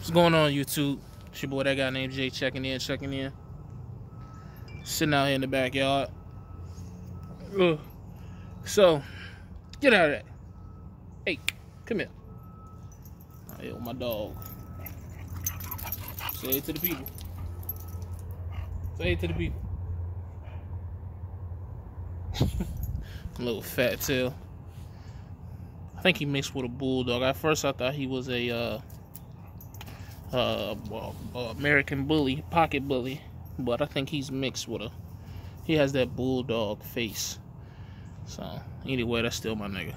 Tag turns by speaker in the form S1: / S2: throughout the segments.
S1: What's going on, YouTube? It's your boy, that guy named Jay, checking in. Sitting out here in the backyard. Ugh. So, get out of that. Hey, come here. Out here with my dog. Say it to the people. Say it to the people. Little fat tail. I think he mixed with a bulldog. At first, I thought he was a American bully, pocket bully, but I think he's mixed with he has that bulldog face. So anyway, that's still my nigga.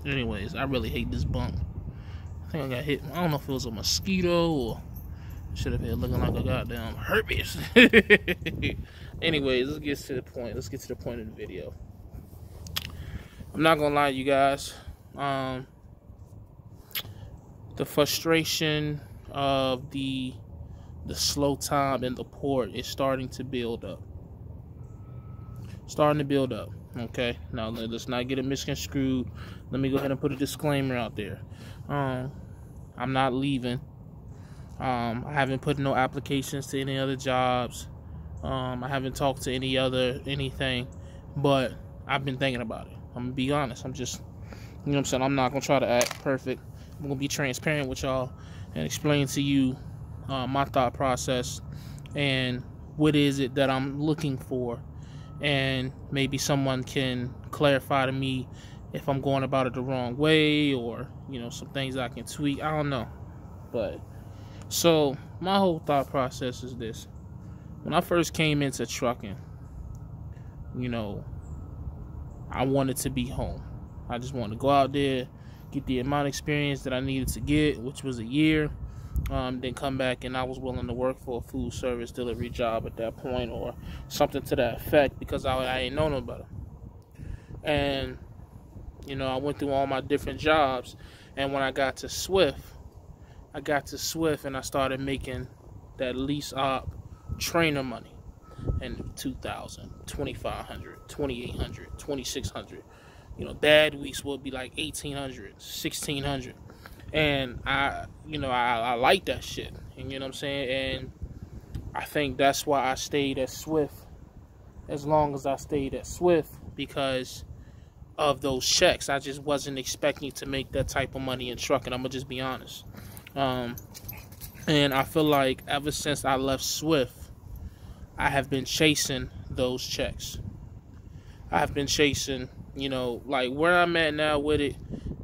S1: Anyways, I really hate this bump. I think I got hit. I don't know if it was a mosquito or should have been looking like a goddamn herpes. Anyways, let's get to the point. Let's get to the point of the video. I'm not gonna lie to you guys. The frustration of the slow time in the port is starting to build up. Okay, now let's not get it misconstrued. Let me go ahead and put a disclaimer out there. I'm not leaving. I haven't put no applications to any other jobs. I haven't talked to anything, but I've been thinking about it. I'm gonna be honest. I'm just, you know what I'm saying? I'm not gonna try to act perfect. I'm gonna be transparent with y'all and explain to you my thought process and what is it that I'm looking for, and maybe someone can clarify to me if I'm going about it the wrong way, or some things I can tweak. I don't know, but so my whole thought process is this: when I first came into trucking, I wanted to be home. I just wanted to go out there, get the amount of experience that I needed to get, which was a year, then come back, and I was willing to work for a food service delivery job at that point, or something to that effect, because I ain't know no better. And I went through all my different jobs, and when I got to Swift, and I started making that lease op trainer money. And 2,000, 2,500, 2,800, 2,600. Bad weeks would be like 1,800, 1,600. And I like that shit. And you know what I'm saying? And I think that's why I stayed at Swift as long as I stayed at Swift, because of those checks. I just wasn't expecting to make that type of money in trucking. I'm gonna just be honest. And I feel like ever since I left Swift, I have been chasing those checks. I have been chasing, like where I'm at now with it,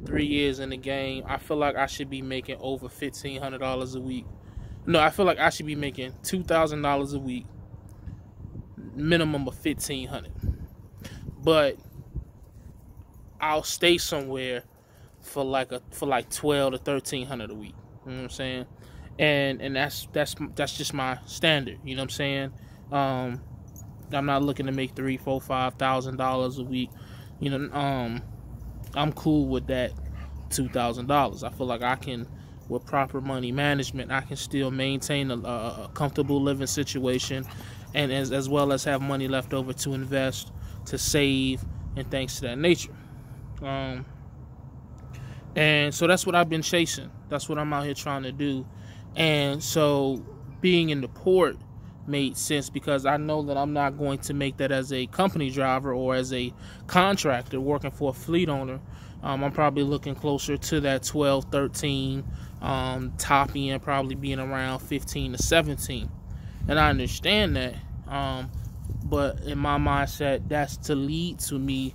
S1: 3 years in the game, I feel like I should be making over $1,500 a week. No, I feel like I should be making $2,000 a week, minimum of $1,500. But I'll stay somewhere for like $1,200 to $1,300 a week. You know what I'm saying? And that's just my standard. You know what I'm saying? I'm not looking to make $3,000, $4,000, $5,000 a week. I'm cool with that $2,000. I feel like I can, with proper money management, I can still maintain a comfortable living situation, and as well as have money left over to invest, to save, and things to that nature. And so that's what I've been chasing. That's what I'm out here trying to do. And so being in the port made sense, because I know that I'm not going to make that as a company driver or as a contractor working for a fleet owner. I'm probably looking closer to that 12, 13, top end probably being around 15 to 17. And I understand that, but in my mindset, that's to lead to me,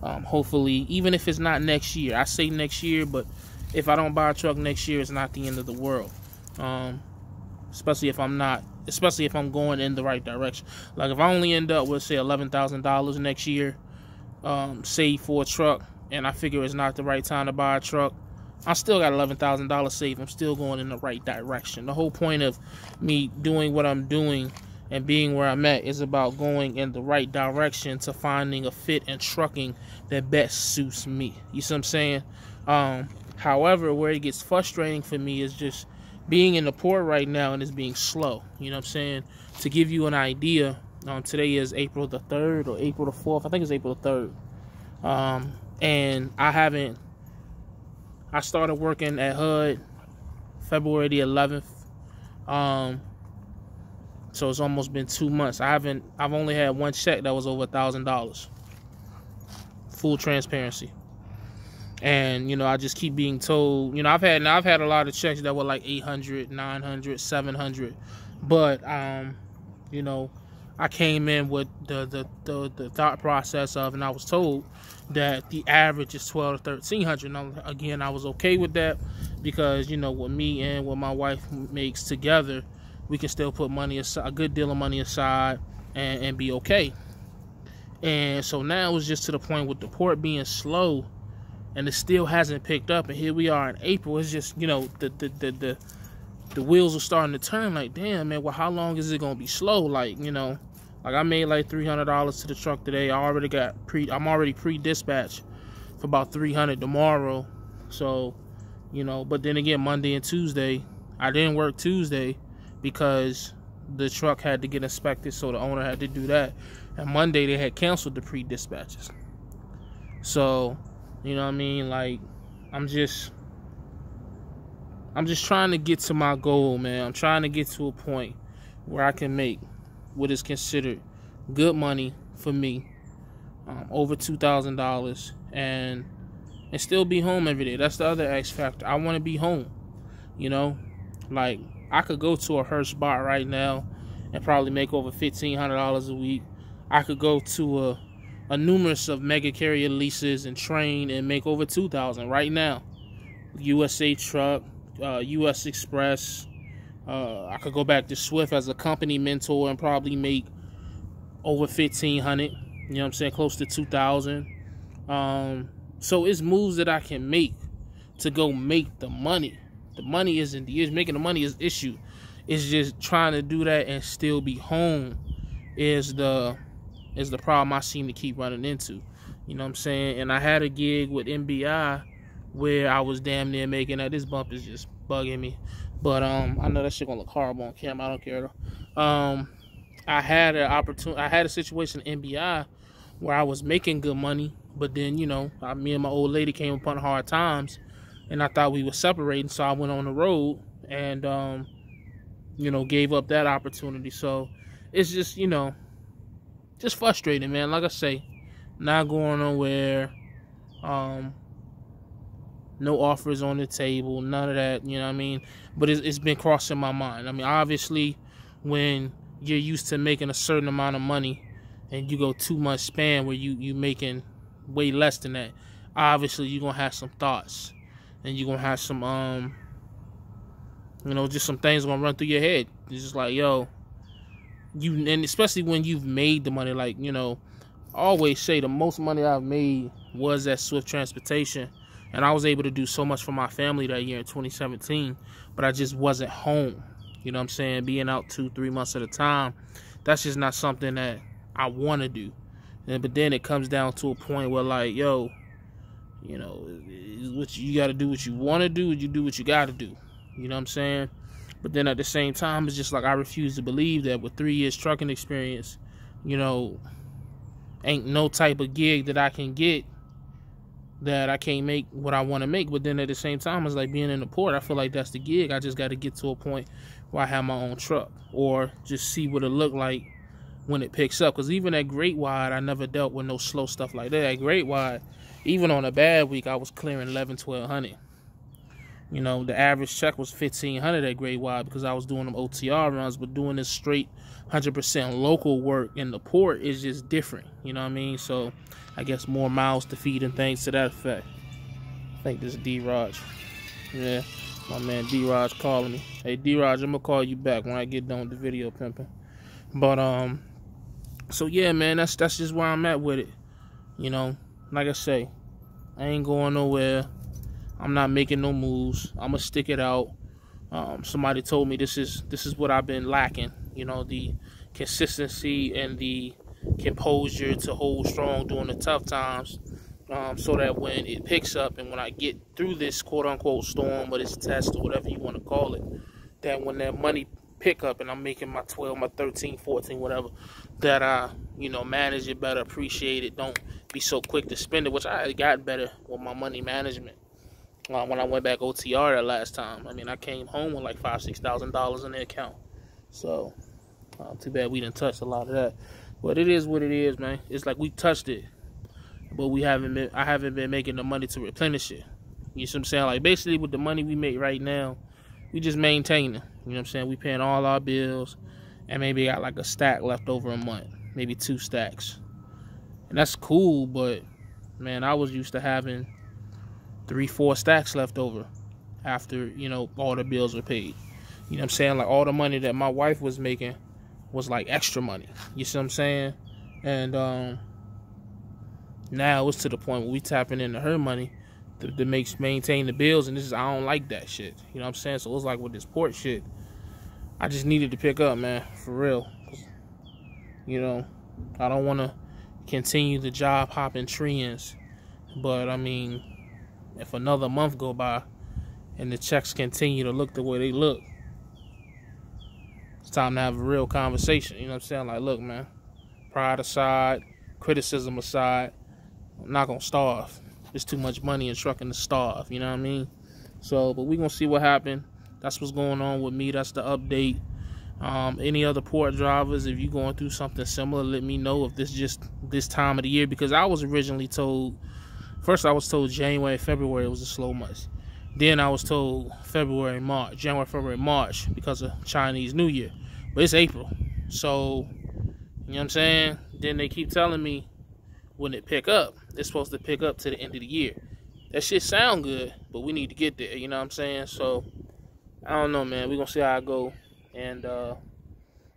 S1: hopefully, even if it's not next year. I say next year, but if I don't buy a truck next year, it's not the end of the world. Especially if I'm going in the right direction. Like if I only end up with, say, $11,000 next year, saved for a truck, and I figure it's not the right time to buy a truck, I still got $11,000 saved. I'm still going in the right direction. The whole point of me doing what I'm doing and being where I'm at is about going in the right direction to finding a fit in trucking that best suits me. You see what I'm saying? However, where it gets frustrating for me is just being in the port right now, and it's being slow. You know what I'm saying? To give you an idea, today is April the 3rd or April the 4th. I think it's April the 3rd. And I started working at HUD February the 11th. So it's almost been 2 months. I've only had one check that was over $1,000. Full transparency. And, you know, I just keep being told, you know, I've had a lot of checks that were like 800, 900, 700. But, you know, I came in with the thought process of, and I was told that the average is 12 to 1300. Now, again, I was okay with that because, you know, what me and what my wife makes together, we can still put money aside, a good deal of money aside, and be okay. And so now it's just to the point with the port being slow, and it still hasn't picked up. And here we are in April. It's just, you know, the wheels are starting to turn. Like, damn, man, well, how long is it gonna be slow? Like, you know, like I made like $300 to the truck today. I'm already pre-dispatched for about $300 tomorrow. So, you know, but then again, Monday and Tuesday, I didn't work Tuesday because the truck had to get inspected, so the owner had to do that. And Monday they had canceled the pre-dispatches. So, you know what I mean? Like, I'm just trying to get to my goal, man. I'm trying to get to a point where I can make what is considered good money for me, over $2,000, and still be home every day. That's the other X factor. I want to be home, you know? Like, I could go to a Hertz bar right now and probably make over $1,500 a week. I could go to a numerous of mega carrier leases and train and make over $2,000 right now. USA Truck, US Express. I could go back to Swift as a company mentor and probably make over $1,500. You know what I'm saying? Close to $2,000. So it's moves that I can make to go make the money. The money isn't the issue. Making the money is the issue. It's just trying to do that and still be home is the problem I seem to keep running into. You know what I'm saying? And I had a gig with MBI where I was damn near making that. This bump is just bugging me. But I know that shit gonna look horrible on camera. I don't care though. I had a situation in MBI where I was making good money, but then, you know, me and my old lady came upon hard times, and I thought we were separating, so I went on the road and you know, gave up that opportunity. So it's just, you know, just frustrating, man. Like I say, not going nowhere. No offers on the table, none of that, you know what I mean? But it's been crossing my mind. I mean, obviously, when you're used to making a certain amount of money and you go 2 months span where you making way less than that, obviously you're going to have some thoughts. And you're going to have some, you know, just some things going to run through your head. It's just like, yo, and especially when you've made the money, like, you know, I always say the most money I've made was at Swift Transportation. And I was able to do so much for my family that year in 2017, but I just wasn't home. You know what I'm saying? Being out 2-3 months at a time, that's just not something that I want to do. But then it comes down to a point where, like, yo, you know, you got to do what you want to do, you do what you got to do. You know what I'm saying? But then at the same time, it's just like I refuse to believe that with 3 years trucking experience, you know, ain't no type of gig that I can get that I can't make what I want to make. But then at the same time, it's like being in the port. I feel like that's the gig. I just got to get to a point where I have my own truck, or just see what it look like when it picks up. Because even at Great Wide, I never dealt with no slow stuff like that. At Great Wide, even on a bad week, I was clearing 1,100-1,200. You know, the average check was 1,500 at Great Wide because I was doing them OTR runs, but doing this straight 100% local work in the port is just different. You know what I mean? So I guess more mouths to feed and things to that effect. I think this is D-Raj. Yeah, my man D-Raj calling me. Hey, D-Raj, I'm going to call you back when I get done with the video pimping. But, so yeah, man, that's just where I'm at with it. You know, like I say, I ain't going nowhere. I'm not making no moves. I'm going to stick it out. Somebody told me this is what I've been lacking. You know, the consistency and the composure to hold strong during the tough times, so that when it picks up and when I get through this quote-unquote storm or this test or whatever you want to call it, that when that money pick up and I'm making my 12, my 13, 14, whatever, that I, you know, manage it better, appreciate it, don't be so quick to spend it, which I got better with my money management. when I went back OTR that last time. I mean, I came home with like $5,000-$6,000 in the account. So, too bad we didn't touch a lot of that. But it is what it is, man. It's like we touched it, but I haven't been making the money to replenish it. You see what I'm saying? Like, basically, with the money we make right now, we just maintaining. You know what I'm saying? We paying all our bills, and maybe got like a stack left over a month, maybe 2 stacks, and that's cool. But man, I was used to having 3-4 stacks left over after, you know, all the bills were paid. You know what I'm saying? Like, all the money that my wife was making was like extra money. You see what I'm saying? And now it's to the point where we tapping into her money to maintain the bills, and I don't like that shit. You know what I'm saying? So it's like with this port shit, I just needed to pick up, man, for real. You know, I don't want to continue the job hopping trends, but I mean, if another month go by and the checks continue to look the way they look, it's time to have a real conversation. You know what I'm saying? Like, look, man, pride aside, criticism aside, I'm not gonna starve. There's too much money in trucking to starve, you know what I mean? So, but we're going to see what happens. That's what's going on with me. That's the update. Any other port drivers, if you're going through something similar, let me know. If this just this time of the year, because I was originally told, first I was told January, February was a slow month. Then I was told January, February, March, because of Chinese New Year. But it's April. So, you know what I'm saying? Then they keep telling me when it pick up, it's supposed to pick up to the end of the year. That shit sound good, but we need to get there, you know what I'm saying? So, I don't know, man. We're going to see how I go, and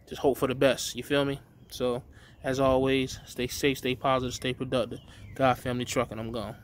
S1: just hope for the best, you feel me? So, as always, stay safe, stay positive, stay productive. God Family Trucking, I'm gone.